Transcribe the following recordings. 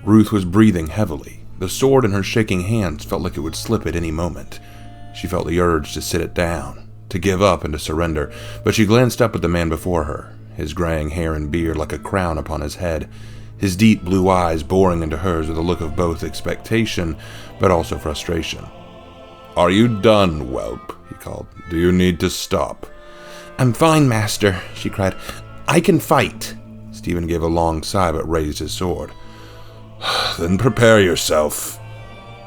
Ruth was breathing heavily. The sword in her shaking hands felt like it would slip at any moment. She felt the urge to sit it down, to give up and to surrender, but she glanced up at the man before her, his graying hair and beard like a crown upon his head, his deep blue eyes boring into hers with a look of both expectation but also frustration. "Are you done, whelp?" he called. "Do you need to stop?" "I'm fine, master," she cried. "I can fight." Stephen gave a long sigh but raised his sword. "Then prepare yourself."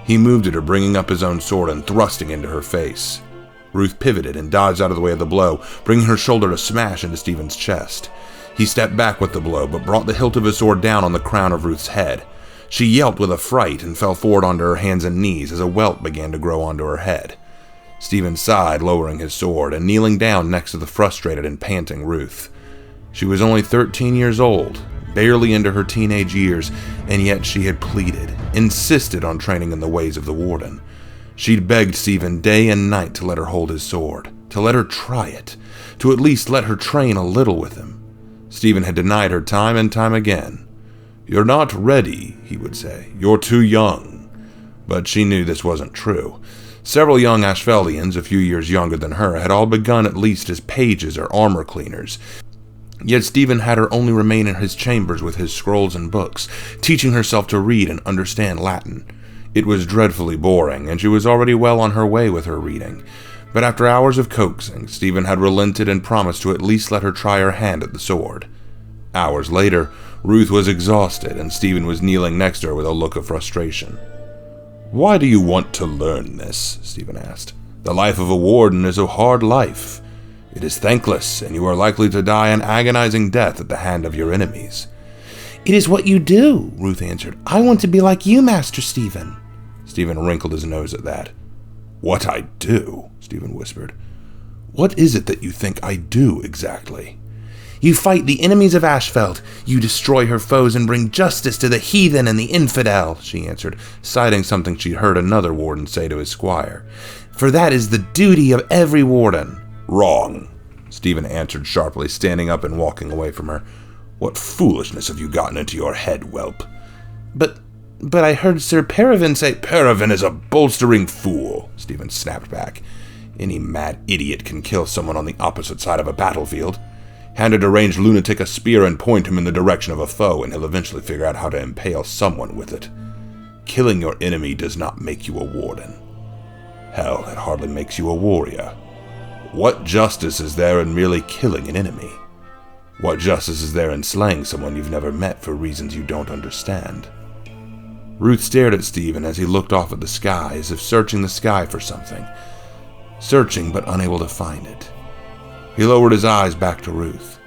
He moved at her, bringing up his own sword and thrusting into her face. Ruth pivoted and dodged out of the way of the blow, bringing her shoulder to smash into Stephen's chest. He stepped back with the blow, but brought the hilt of his sword down on the crown of Ruth's head. She yelped with affright and fell forward onto her hands and knees as a welt began to grow onto her head. Stephen sighed, lowering his sword and kneeling down next to the frustrated and panting Ruth. She was only 13 years old, barely into her teenage years, and yet she had pleaded, insisted on training in the ways of the Warden. She'd begged Stephen day and night to let her hold his sword, to let her try it, to at least let her train a little with him. Stephen had denied her time and time again. "You're not ready," he would say. "You're too young." But she knew this wasn't true. Several young Ashfeldians, a few years younger than her, had all begun at least as pages or armor cleaners. Yet Stephen had her only remain in his chambers with his scrolls and books, teaching herself to read and understand Latin. It was dreadfully boring, and she was already well on her way with her reading. But after hours of coaxing, Stephen had relented and promised to at least let her try her hand at the sword. Hours later, Ruth was exhausted, and Stephen was kneeling next to her with a look of frustration. "Why do you want to learn this?" Stephen asked. "The life of a warden is a hard life. It is thankless, and you are likely to die an agonizing death at the hand of your enemies." "It is what you do," Ruth answered. "I want to be like you, Master Stephen." Stephen wrinkled his nose at that. "What I do?" Stephen whispered. "What is it that you think I do exactly?" "You fight the enemies of Ashfeld. You destroy her foes and bring justice to the heathen and the infidel," she answered, citing something she'd heard another warden say to his squire. "For that is the duty of every warden." "Wrong," Stephen answered sharply, standing up and walking away from her. "What foolishness have you gotten into your head, whelp?" But I heard Sir Peregrine say—" "Peregrine is a bolstering fool," Stephen snapped back. "Any mad idiot can kill someone on the opposite side of a battlefield. Hand a deranged lunatic a spear and point him in the direction of a foe, and he'll eventually figure out how to impale someone with it. Killing your enemy does not make you a warden. Hell, it hardly makes you a warrior. What justice is there in merely killing an enemy? What justice is there in slaying someone you've never met for reasons you don't understand?" Ruth stared at Stephen as he looked off at the sky, as if searching the sky for something. Searching but unable to find it. He lowered his eyes back to Ruth.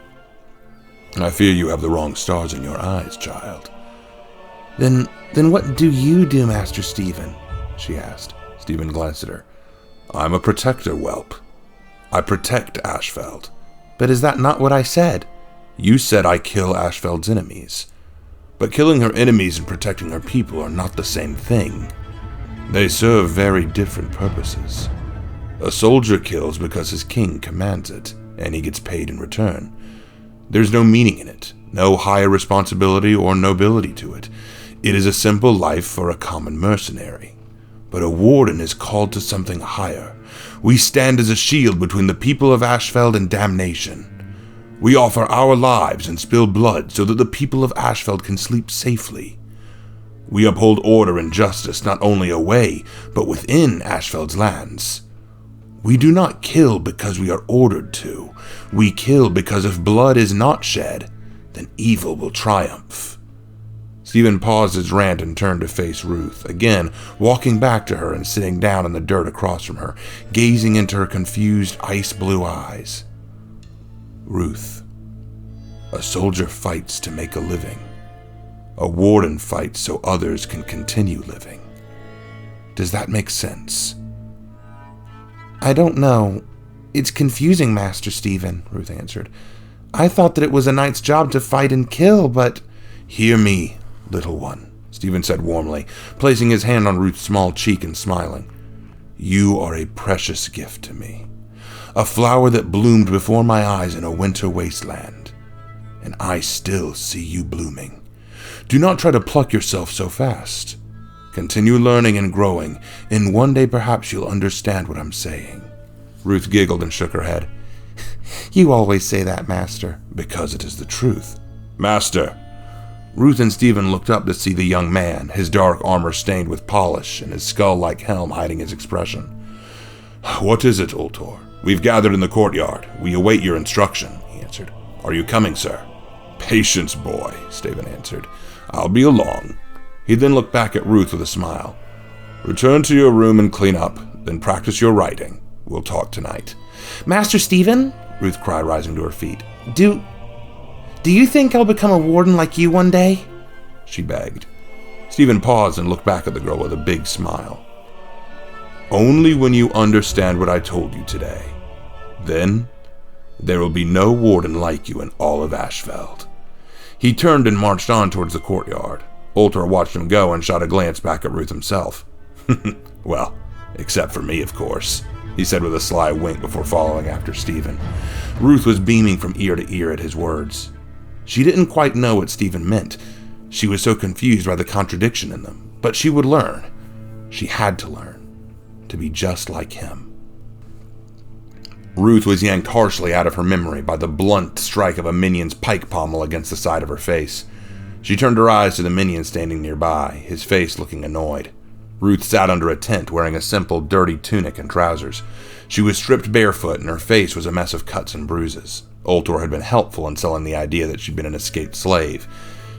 "I fear you have the wrong stars in your eyes, child." Then what do you do, Master Stephen?" she asked. Stephen glanced at her. "I'm a protector, whelp. I protect Ashfeld." "But is that not what I said?" "You said I kill Ashfeld's enemies. But killing her enemies and protecting her people are not the same thing. They serve very different purposes. A soldier kills because his king commands it, and he gets paid in return. There's no meaning in it, no higher responsibility or nobility to it. It is a simple life for a common mercenary. But a warden is called to something higher. We stand as a shield between the people of Ashfeld and damnation. We offer our lives and spill blood so that the people of Ashfeld can sleep safely. We uphold order and justice not only away, but within Ashfeld's lands. We do not kill because we are ordered to. We kill because if blood is not shed, then evil will triumph." Stephen paused his rant and turned to face Ruth, again walking back to her and sitting down in the dirt across from her, gazing into her confused ice-blue eyes. "Ruth, a soldier fights to make a living. A warden fights so others can continue living. Does that make sense?" "I don't know. It's confusing, Master Stephen," Ruth answered. "I thought that it was a knight's job to fight and kill, but—" "Hear me, little one," Stephen said warmly, placing his hand on Ruth's small cheek and smiling. "You are a precious gift to me. A flower that bloomed before my eyes in a winter wasteland. And I still see you blooming. Do not try to pluck yourself so fast. Continue learning and growing, and one day perhaps you'll understand what I'm saying." Ruth giggled and shook her head. "You always say that, Master." "Because it is the truth." "Master." Ruth and Stephen looked up to see the young man, his dark armor stained with polish and his skull-like helm hiding his expression. "What is it, Ultor?" "We've gathered in the courtyard. We await your instruction," he answered. "Are you coming, sir?" "Patience, boy," Stephen answered. "I'll be along." He then looked back at Ruth with a smile. "Return to your room and clean up, then practice your writing. We'll talk tonight." "Master Stephen," Ruth cried, rising to her feet, Do you think I'll become a warden like you one day?" she begged. Stephen paused and looked back at the girl with a big smile. "Only when you understand what I told you today. Then, there will be no warden like you in all of Ashfeld." He turned and marched on towards the courtyard. Ultor watched him go and shot a glance back at Ruth himself. "Well, except for me, of course," he said with a sly wink before following after Stephen. Ruth was beaming from ear to ear at his words. She didn't quite know what Stephen meant. She was so confused by the contradiction in them, but she would learn. She had to learn. To be just like him. Ruth was yanked harshly out of her memory by the blunt strike of a minion's pike pommel against the side of her face. She turned her eyes to the minion standing nearby, his face looking annoyed. Ruth sat under a tent wearing a simple, dirty tunic and trousers. She was stripped barefoot and her face was a mess of cuts and bruises. Ultor had been helpful in selling the idea that she'd been an escaped slave.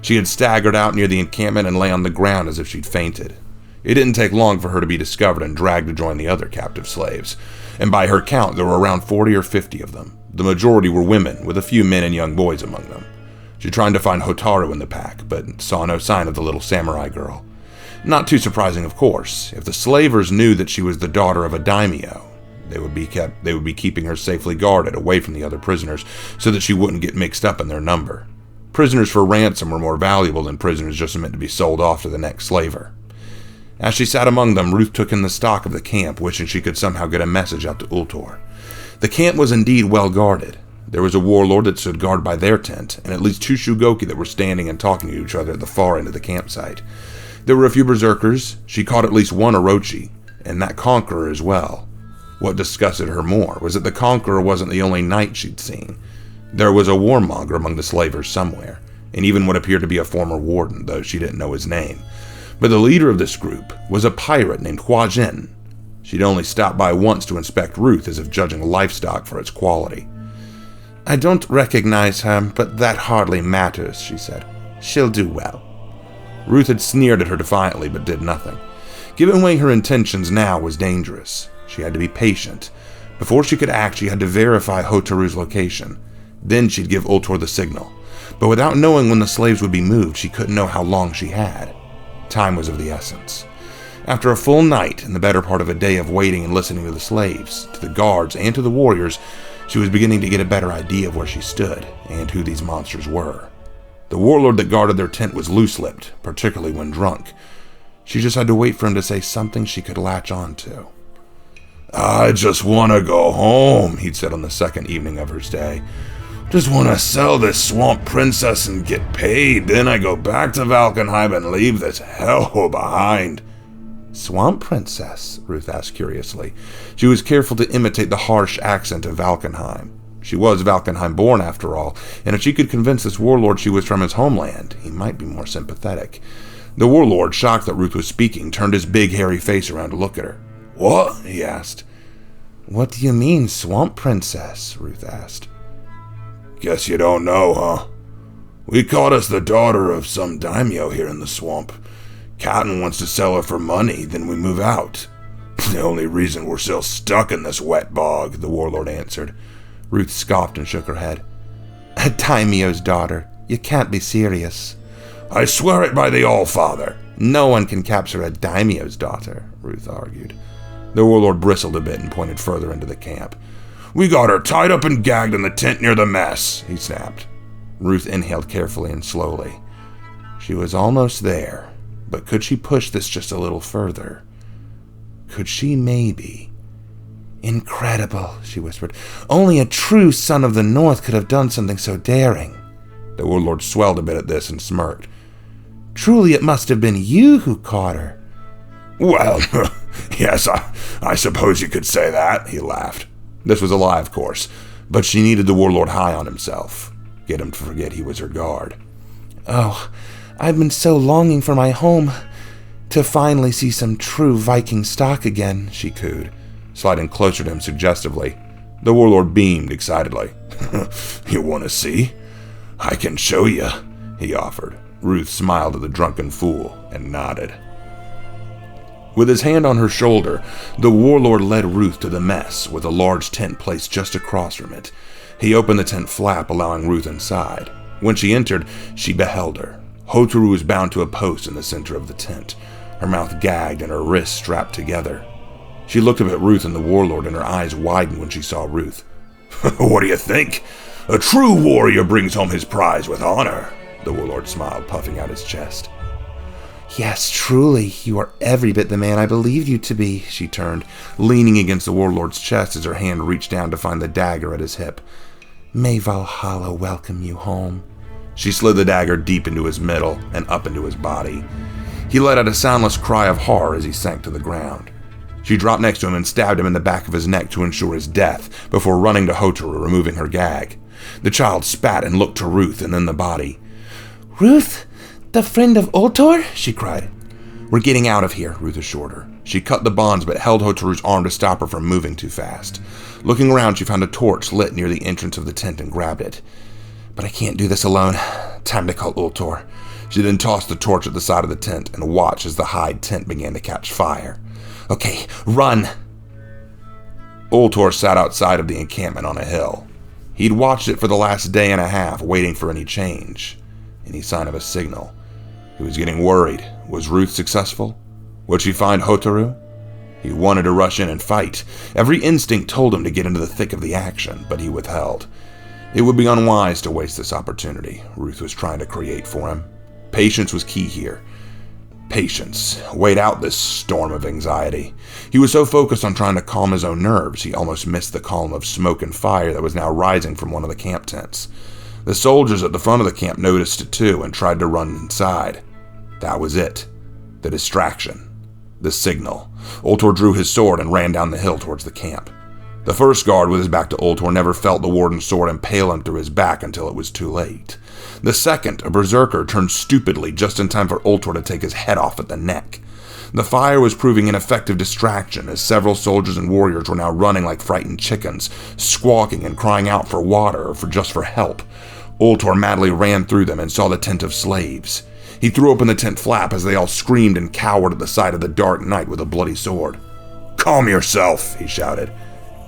She had staggered out near the encampment and lay on the ground as if she'd fainted. It didn't take long for her to be discovered and dragged to join the other captive slaves. And by her count, there were around 40 or 50 of them. The majority were women, with a few men and young boys among them. She tried to find Hotaru in the pack, but saw no sign of the little samurai girl. Not too surprising, of course. If the slavers knew that she was the daughter of a daimyo, they would be keeping her safely guarded away from the other prisoners so that she wouldn't get mixed up in their number. Prisoners for ransom were more valuable than prisoners just meant to be sold off to the next slaver. As she sat among them, Ruth took in the stock of the camp, wishing she could somehow get a message out to Ultor. The camp was indeed well guarded. There was a warlord that stood guard by their tent, and at least 2 Shugoki that were standing and talking to each other at the far end of the campsite. There were a few berserkers. She caught at least one Orochi, and that conqueror as well. What disgusted her more was that the conqueror wasn't the only knight she'd seen. There was a warmonger among the slavers somewhere, and even what appeared to be a former warden, though she didn't know his name. But the leader of this group was a pirate named Hua Jin. She'd only stopped by once to inspect Ruth as if judging livestock for its quality. "I don't recognize her, but that hardly matters," she said. "She'll do well." Ruth had sneered at her defiantly, but did nothing. Giving away her intentions now was dangerous. She had to be patient. Before she could act, she had to verify Hotaru's location. Then she'd give Ultor the signal. But without knowing when the slaves would be moved, she couldn't know how long she had. Time was of the essence. After a full night and the better part of a day of waiting and listening to the slaves, to the guards, and to the warriors, she was beginning to get a better idea of where she stood and who these monsters were. The warlord that guarded their tent was loose-lipped, particularly when drunk. She just had to wait for him to say something she could latch on to. "I just want to go home," he'd said on the second evening of her stay. "Just want to sell this swamp princess and get paid. Then I go back to Valkenheim and leave this hellhole behind." "Swamp princess?" Ruth asked curiously. She was careful to imitate the harsh accent of Valkenheim. She was Valkenheim born, after all, and if she could convince this warlord she was from his homeland, he might be more sympathetic. The warlord, shocked that Ruth was speaking, turned his big hairy face around to look at her. "What?" he asked. "What do you mean, swamp princess?" Ruth asked. "Guess you don't know, huh? We caught us the daughter of some daimyo here in the swamp. Captain wants to sell her for money, then we move out. The only reason we're still stuck in this wet bog," the warlord answered. Ruth scoffed and shook her head. "A daimyo's daughter? You can't be serious." "I swear it by the All-Father." "No one can capture a daimyo's daughter," Ruth argued. The warlord bristled a bit and pointed further into the camp. "We got her tied up and gagged in the tent near the mess," he snapped. Ruth inhaled carefully and slowly. She was almost there, but could she push this just a little further? Could she maybe? "Incredible," she whispered. "Only a true son of the North could have done something so daring." The warlord swelled a bit at this and smirked. Truly it must have been you who caught her." "Well, yes, I suppose you could say that," he laughed. This was a lie, of course, but she needed the warlord high on himself. Get him to forget he was her guard. "Oh, I've been so longing for my home, to finally see some true Viking stock again," she cooed, sliding closer to him suggestively. The warlord beamed excitedly. "You want to see? I can show you," he offered. Ruth smiled at the drunken fool and nodded. With his hand on her shoulder, the warlord led Ruth to the mess, with a large tent placed just across from it. He opened the tent flap, allowing Ruth inside. When she entered, she beheld her. Hotaru was bound to a post in the center of the tent, her mouth gagged and her wrists strapped together. She looked up at Ruth and the warlord, and her eyes widened when she saw Ruth. "What do you think? A true warrior brings home his prize with honor," the warlord smiled, puffing out his chest. "Yes, truly, you are every bit the man I believed you to be," she turned, leaning against the warlord's chest as her hand reached down to find the dagger at his hip. "May Valhalla welcome you home." She slid the dagger deep into his middle and up into his body. He let out a soundless cry of horror as he sank to the ground. She dropped next to him and stabbed him in the back of his neck to ensure his death, before running to Hotaru, removing her gag. The child spat and looked to Ruth and then the body. "Ruth, the friend of Ultor?" she cried. "We're getting out of here," Ruth assured her. She cut the bonds but held Hotaru's arm to stop her from moving too fast. Looking around, she found a torch lit near the entrance of the tent and grabbed it. "But I can't do this alone. Time to call Ultor." She then tossed the torch at the side of the tent and watched as the hide tent began to catch fire. "Okay, run!" Ultor sat outside of the encampment on a hill. He'd watched it for the last day and a half, waiting for any change, any sign of a signal. He was getting worried. Was Ruth successful? Would she find Hotaru? He wanted to rush in and fight. Every instinct told him to get into the thick of the action, but he withheld. It would be unwise to waste this opportunity Ruth was trying to create for him. Patience was key here. Patience. Wait out this storm of anxiety. He was so focused on trying to calm his own nerves, he almost missed the column of smoke and fire that was now rising from one of the camp tents. The soldiers at the front of the camp noticed it too and tried to run inside. That was it. The distraction. The signal. Ultor drew his sword and ran down the hill towards the camp. The first guard with his back to Ultor never felt the warden's sword impale him through his back until it was too late. The second, a berserker, turned stupidly just in time for Ultor to take his head off at the neck. The fire was proving an effective distraction, as several soldiers and warriors were now running like frightened chickens, squawking and crying out for water or just for help. Ultor madly ran through them and saw the tent of slaves. He threw open the tent flap as they all screamed and cowered at the sight of the dark night with a bloody sword. "Calm yourself," he shouted.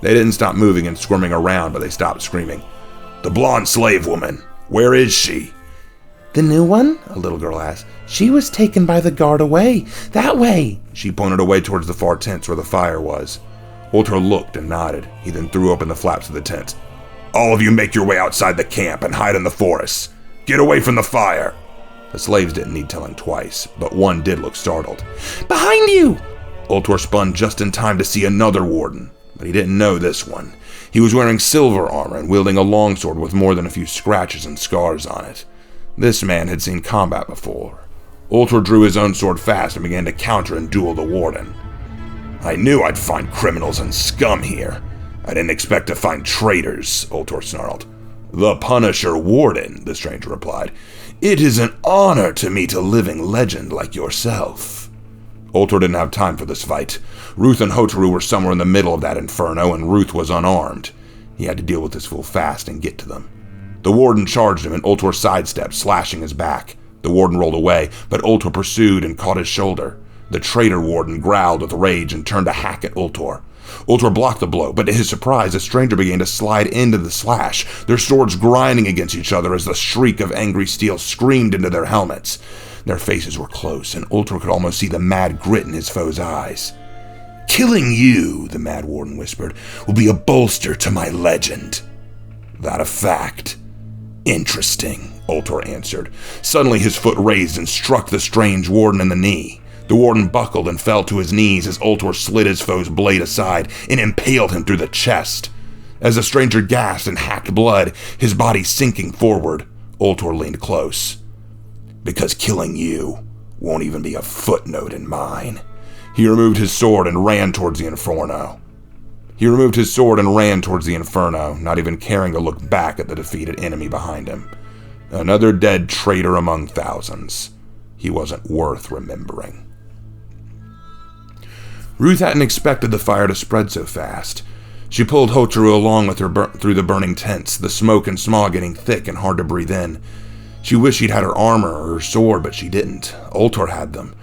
They didn't stop moving and squirming around, but they stopped screaming. "The blonde slave woman, where is she?" "The new one?" a little girl asked. "She was taken by the guard away. That way." She pointed away towards the far tents where the fire was. Ultor looked and nodded. He then threw open the flaps of the tent. "All of you make your way outside the camp and hide in the forest. Get away from the fire." The slaves didn't need telling twice, but one did look startled. "Behind you!" Ultor spun just in time to see another warden, but he didn't know this one. He was wearing silver armor and wielding a longsword with more than a few scratches and scars on it. This man had seen combat before. Ultor drew his own sword fast and began to counter and duel the warden. "I knew I'd find criminals and scum here. I didn't expect to find traitors," Ultor snarled. "The Punisher Warden," the stranger replied. "It is an honor to meet a living legend like yourself." Ultor didn't have time for this fight. Ruth and Hotaru were somewhere in the middle of that inferno, and Ruth was unarmed. He had to deal with this fool fast and get to them. The warden charged him, and Ultor sidestepped, slashing his back. The warden rolled away, but Ultor pursued and caught his shoulder. The traitor warden growled with rage and turned to hack at Ultor. Ultor blocked the blow, but to his surprise, the stranger began to slide into the slash, their swords grinding against each other as the shriek of angry steel screamed into their helmets. Their faces were close, and Ultor could almost see the mad grit in his foe's eyes. "Killing you," the mad warden whispered, "will be a bolster to my legend." "That a fact?" "Interesting," Ultor answered. Suddenly his foot raised and struck the strange warden in the knee. The warden buckled and fell to his knees as Ultor slid his foe's blade aside and impaled him through the chest. As the stranger gasped and hacked blood, his body sinking forward, Ultor leaned close. because killing you won't even be a footnote in mine." He removed his sword and ran towards the inferno. Not even caring to look back at the defeated enemy behind him. Another dead traitor among thousands. He wasn't worth remembering. Ruth hadn't expected the fire to spread so fast. She pulled Hotaru along with her through the burning tents, the smoke and smog getting thick and hard to breathe in. She wished she'd had her armor or her sword, but she didn't. Ultor had them.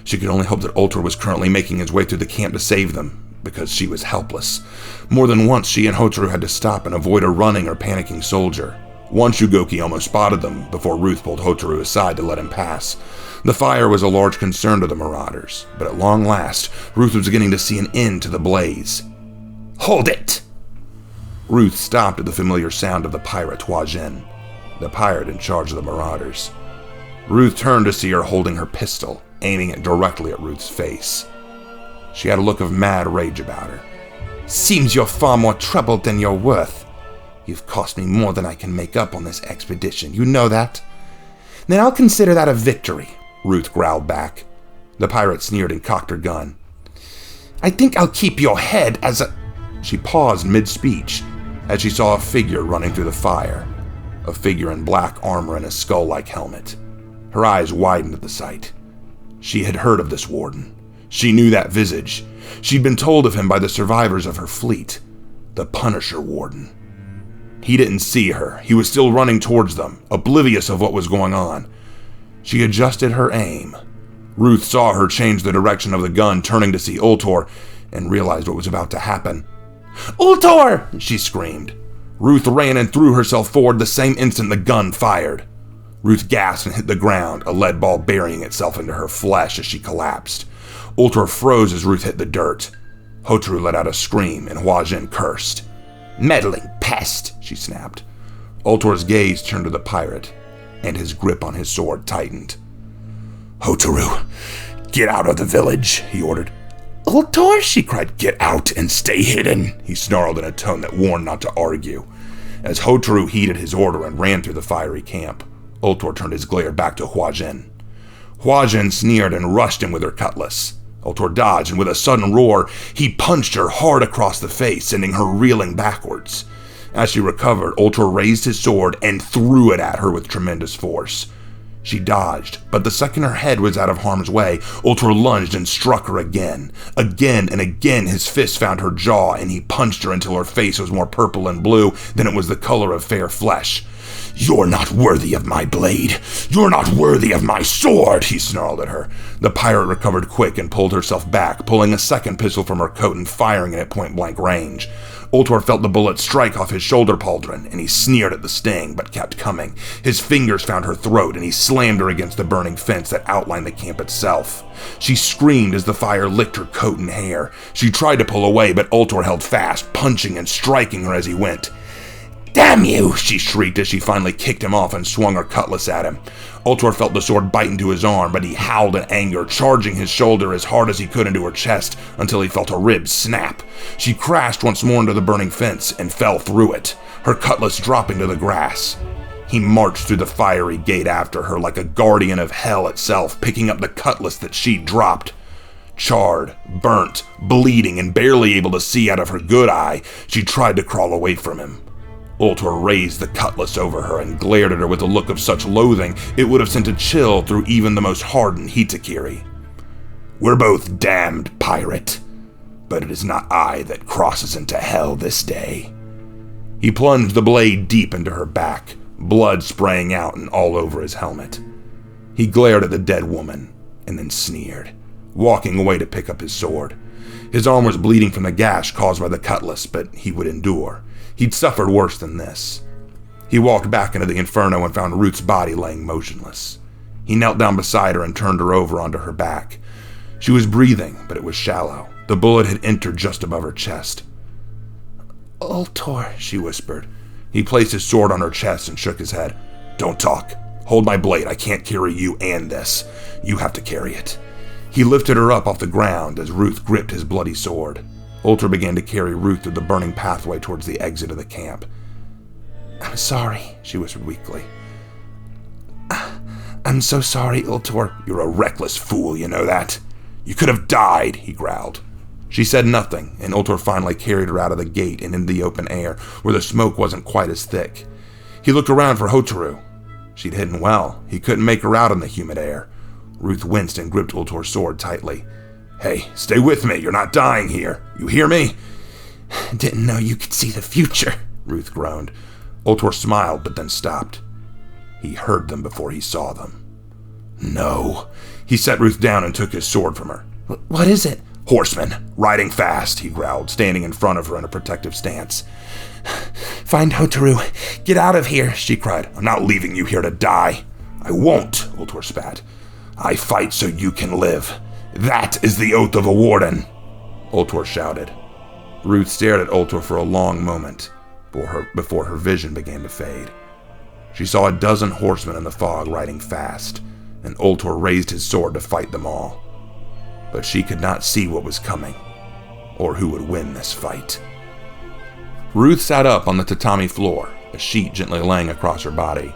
She could only hope that Ultor was currently making his way through the camp to save them, because she was helpless. More than once, she and Hotaru had to stop and avoid a running or panicking soldier. One Shugoki almost spotted them before Ruth pulled Hotaru aside to let him pass. The fire was a large concern to the marauders, but at long last, Ruth was beginning to see an end to the blaze. "Hold it!" Ruth stopped at the familiar sound of the pirate Huajin, the pirate in charge of the marauders. Ruth turned to see her holding her pistol, aiming it directly at Ruth's face. She had a look of mad rage about her. "Seems you're far more troubled than you're worth. You've cost me more than I can make up on this expedition, you know that?" "Then I'll consider that a victory," Ruth growled back. The pirate sneered and cocked her gun. "I think I'll keep your head as a—" She paused mid-speech as she saw a figure running through the fire, a figure in black armor and a skull-like helmet. Her eyes widened at the sight. She had heard of this warden. She knew that visage. She'd been told of him by the survivors of her fleet, the Punisher Warden. He didn't see her. He was still running towards them, oblivious of what was going on. She adjusted her aim. Ruth saw her change the direction of the gun, turning to see Ultor, and realized what was about to happen. "Ultor!" she screamed. Ruth ran and threw herself forward the same instant the gun fired. Ruth gasped and hit the ground, a lead ball burying itself into her flesh as she collapsed. Ultor froze as Ruth hit the dirt. Hotaru let out a scream, and Huajin cursed. "Meddling pest," she snapped. Ultor's gaze turned to the pirate, and his grip on his sword tightened. "Hotaru, get out of the village," he ordered. "Ultor," she cried. "Get out and stay hidden," he snarled in a tone that warned not to argue. As Hotaru heeded his order and ran through the fiery camp, Ultor turned his glare back to Huajin. Huajin sneered and rushed him with her cutlass. Ultor dodged, and with a sudden roar, he punched her hard across the face, sending her reeling backwards. As she recovered, Ultor raised his sword and threw it at her with tremendous force. She dodged, but the second her head was out of harm's way, Ultor lunged and struck her again. Again and again his fist found her jaw, and he punched her until her face was more purple and blue than it was the color of fair flesh. "You're not worthy of my blade. You're not worthy of my sword," he snarled at her. The pirate recovered quick and pulled herself back, pulling a second pistol from her coat and firing it at point-blank range. Ultor felt the bullet strike off his shoulder pauldron, and he sneered at the sting, but kept coming. His fingers found her throat, and he slammed her against the burning fence that outlined the camp itself. She screamed as the fire licked her coat and hair. She tried to pull away, but Ultor held fast, punching and striking her as he went. "Damn you!" she shrieked as she finally kicked him off and swung her cutlass at him. Ultor felt the sword bite into his arm, but he howled in anger, charging his shoulder as hard as he could into her chest until he felt a rib snap. She crashed once more into the burning fence and fell through it, her cutlass dropping to the grass. He marched through the fiery gate after her like a guardian of hell itself, picking up the cutlass that she dropped. Charred, burnt, bleeding, and barely able to see out of her good eye, she tried to crawl away from him. Ultor raised the cutlass over her and glared at her with a look of such loathing it would have sent a chill through even the most hardened Hitakiri. "We're both damned, pirate, but it is not I that crosses into hell this day." He plunged the blade deep into her back, blood spraying out and all over his helmet. He glared at the dead woman and then sneered, walking away to pick up his sword. His arm was bleeding from the gash caused by the cutlass, but he would endure. He'd suffered worse than this. He walked back into the inferno and found Ruth's body laying motionless. He knelt down beside her and turned her over onto her back. She was breathing, but it was shallow. The bullet had entered just above her chest. "Ultor," she whispered. He placed his sword on her chest and shook his head. "Don't talk. Hold my blade. I can't carry you and this. You have to carry it." He lifted her up off the ground as Ruth gripped his bloody sword. Ultor began to carry Ruth through the burning pathway towards the exit of the camp. "I'm sorry," she whispered weakly. I'm so sorry, Ultor. You're a reckless fool, you know that? You could have died, he growled. She said nothing, and Ultor finally carried her out of the gate and into the open air, where the smoke wasn't quite as thick. He looked around for Hotaru. She'd hidden well. He couldn't make her out in the humid air. Ruth winced and gripped Ultor's sword tightly. Hey, stay with me. You're not dying here. You hear me? Didn't know you could see the future, Ruth groaned. Ultor smiled, but then stopped. He heard them before he saw them. No. He set Ruth down and took his sword from her. What is it? Horsemen, riding fast, he growled, standing in front of her in a protective stance. Find Hotaru. Get out of here, she cried. I'm not leaving you here to die. I won't, Ultor spat. I fight so you can live. That is the oath of a warden, Ultor shouted. Ruth stared at Ultor for a long moment before her vision began to fade. She saw a dozen horsemen in the fog riding fast, and Ultor raised his sword to fight them all. But she could not see what was coming, or who would win this fight. Ruth sat up on the tatami floor, a sheet gently laying across her body.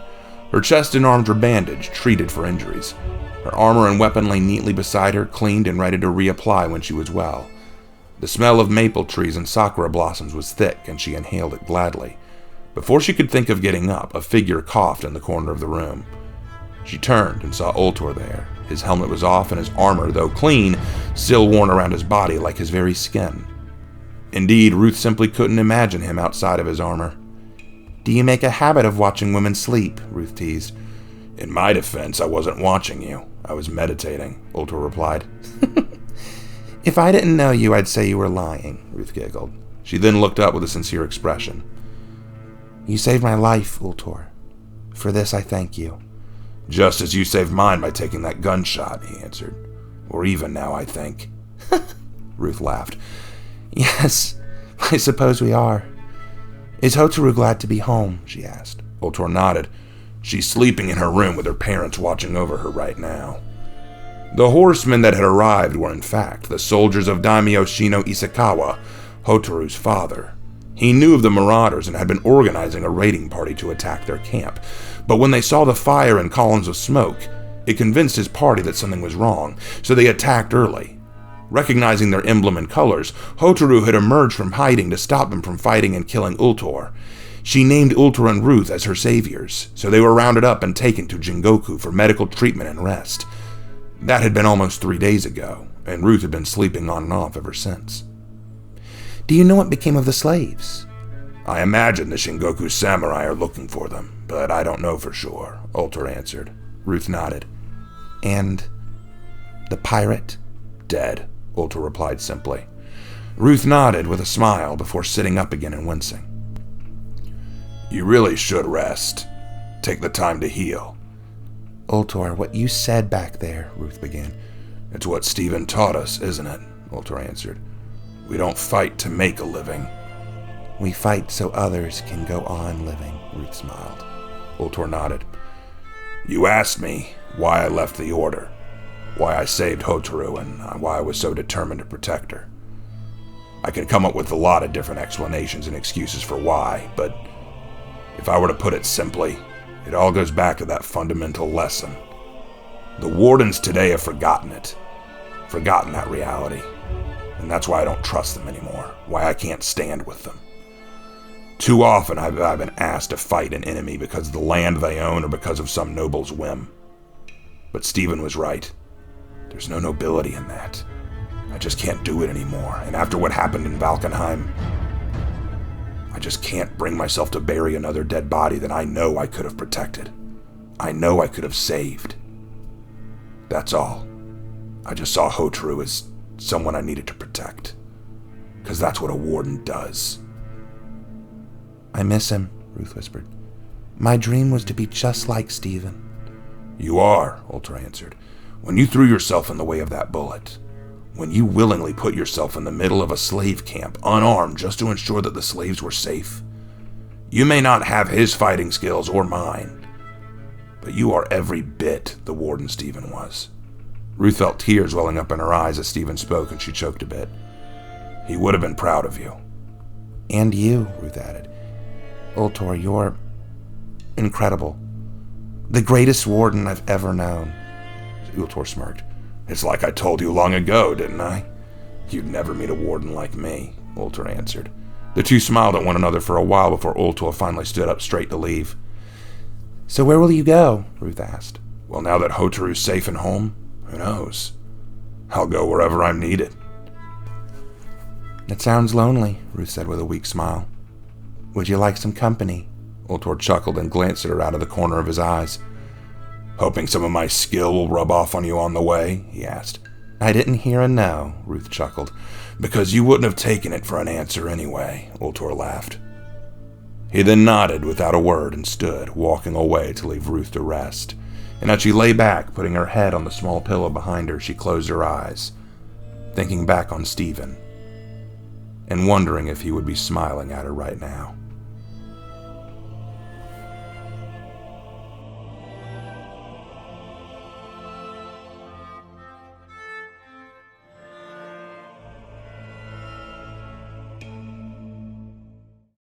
Her chest and arms were bandaged, treated for injuries. Her armor and weapon lay neatly beside her, cleaned and ready to reapply when she was well. The smell of maple trees and sakura blossoms was thick, and she inhaled it gladly. Before she could think of getting up, a figure coughed in the corner of the room. She turned and saw Ultor there. His helmet was off, and his armor, though clean, still worn around his body like his very skin. Indeed, Ruth simply couldn't imagine him outside of his armor. Do you make a habit of watching women sleep? Ruth teased. In my defense, I wasn't watching you. I was meditating, Ultor replied. If I didn't know you, I'd say you were lying, Ruth giggled. She then looked up with a sincere expression. You saved my life, Ultor. For this, I thank you. Just as you saved mine by taking that gunshot, he answered. Or even now, I think. Ruth laughed. Yes, I suppose we are. Is Hotaru glad to be home? She asked. Ultor nodded. She's sleeping in her room with her parents watching over her right now. The horsemen that had arrived were in fact the soldiers of Daimyo Shino Isakawa, Hotaru's father. He knew of the marauders and had been organizing a raiding party to attack their camp, but when they saw the fire and columns of smoke, it convinced his party that something was wrong, so they attacked early. Recognizing their emblem and colors, Hotaru had emerged from hiding to stop them from fighting and killing Ultor. She named Ultor and Ruth as her saviors, so they were rounded up and taken to Jingoku for medical treatment and rest. That had been almost 3 days ago, and Ruth had been sleeping on and off ever since. Do you know what became of the slaves? I imagine the Shingoku samurai are looking for them, but I don't know for sure, Ultor answered. Ruth nodded. And the pirate? Dead, Ultor replied simply. Ruth nodded with a smile before sitting up again and wincing. You really should rest. Take the time to heal. Ultor, what you said back there, Ruth began. It's what Stephen taught us, isn't it? Ultor answered. We don't fight to make a living. We fight so others can go on living, Ruth smiled. Ultor nodded. You asked me why I left the Order, why I saved Hotaru, and why I was so determined to protect her. I can come up with a lot of different explanations and excuses for why, but if I were to put it simply, it all goes back to that fundamental lesson. The Wardens today have forgotten it, forgotten that reality, and that's why I don't trust them anymore, why I can't stand with them. Too often I've been asked to fight an enemy because of the land they own or because of some noble's whim. But Stephen was right. There's no nobility in that. I just can't do it anymore, and after what happened in Valkenheim, I just can't bring myself to bury another dead body that I know I could have protected. I know I could have saved. That's all. I just saw Hotaru as someone I needed to protect. Because that's what a warden does. I miss him, Ruth whispered. My dream was to be just like Stephen. You are, Ultor answered. When you threw yourself in the way of that bullet, when you willingly put yourself in the middle of a slave camp, unarmed, just to ensure that the slaves were safe, you may not have his fighting skills or mine, but you are every bit the Warden Stephen was. Ruth felt tears welling up in her eyes as Stephen spoke, and she choked a bit. He would have been proud of you. And you, Ruth added. Ultor, you're incredible. The greatest warden I've ever known. Ultor smirked. It's like I told you long ago, didn't I? You'd never meet a warden like me, Ultor answered. The two smiled at one another for a while before Ultor finally stood up straight to leave. So where will you go? Ruth asked. Well, now that Hotaru's safe and home, who knows? I'll go wherever I'm needed. That sounds lonely, Ruth said with a weak smile. Would you like some company? Ultor chuckled and glanced at her out of the corner of his eyes. Hoping some of my skill will rub off on you on the way? He asked. I didn't hear a no, Ruth chuckled. Because you wouldn't have taken it for an answer anyway, Ultor laughed. He then nodded without a word and stood, walking away to leave Ruth to rest. And as she lay back, putting her head on the small pillow behind her, she closed her eyes, thinking back on Stephen, and wondering if he would be smiling at her right now.